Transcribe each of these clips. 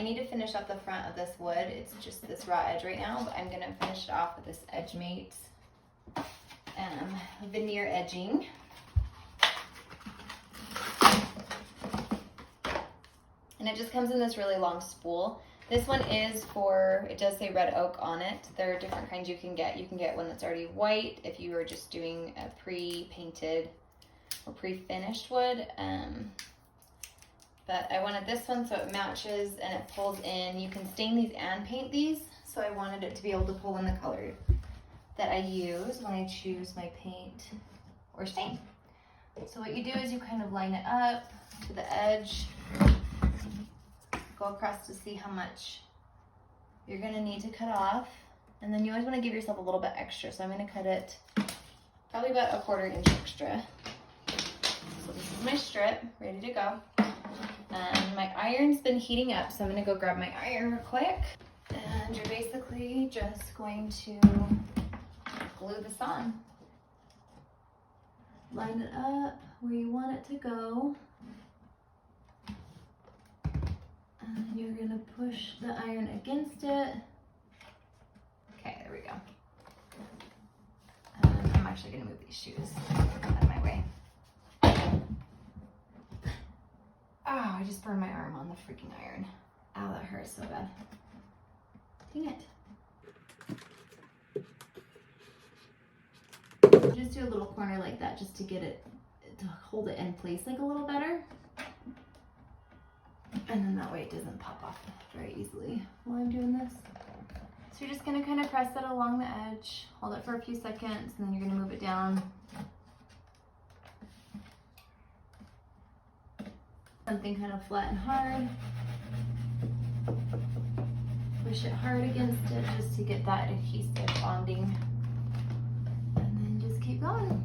need to finish up the front of this wood. It's just this raw edge right now, but I'm gonna finish it off with this Edge Mate veneer edging. And it just comes in this really long spool. This one is for, it does say red oak on it. There are different kinds you can get. You can get one that's already white if you were just doing a pre-painted or pre-finished wood. But I wanted this one so it matches and it pulls in. You can stain these and paint these. So I wanted it to be able to pull in the color that I use when I choose my paint or stain. So what you do is you kind of line it up to the edge, go across to see how much you're gonna need to cut off. And then you always wanna give yourself a little bit extra. So I'm gonna cut it probably about a 1/4 inch extra. So this is my strip, ready to go. And my iron's been heating up, so I'm gonna go grab my iron real quick. And you're basically just going to glue this on. Line it up where you want it to go. And you're gonna push the iron against it. Okay, there we go. And I'm actually gonna move these shoes out of my way. Oh, I just burned my arm on the freaking iron. Ow, that hurts so bad. Dang it. Just do a little corner like that just to get it, to hold it in place like a little better. And then that way it doesn't pop off very easily while I'm doing this. So you're just gonna kind of press it along the edge, hold it for a few seconds, and then you're gonna move it down. Something kind of flat and hard. Push it hard against it just to get that adhesive bonding. And then just keep going.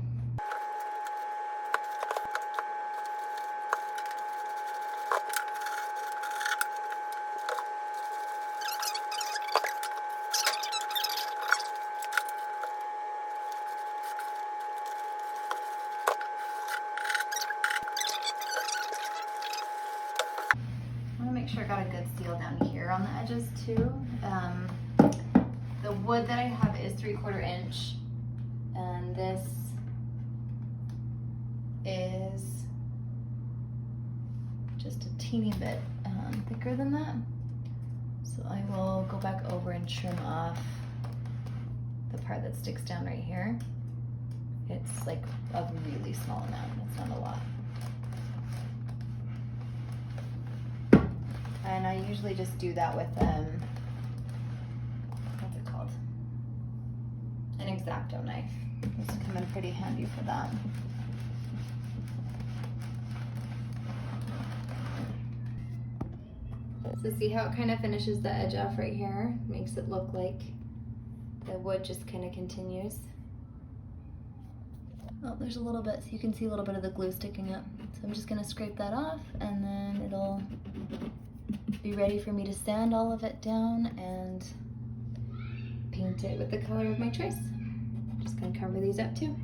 Make sure I got a good seal down here on the edges too. The wood that I have is 3/4 inch, and this is just a teeny bit thicker than that. So I will go back over and trim off the part that sticks down right here. It's like a really small amount, it's not a lot. And I usually just do that with, what's it called? An X-Acto knife. This will come in pretty handy for that. So see how it kind of finishes the edge off right here? Makes it look like the wood just kind of continues. Oh, there's a little bit, so you can see a little bit of the glue sticking up. So I'm just gonna scrape that off, and then it'll be ready for me to sand all of it down and paint it with the color of my choice. I'm just gonna cover these up too.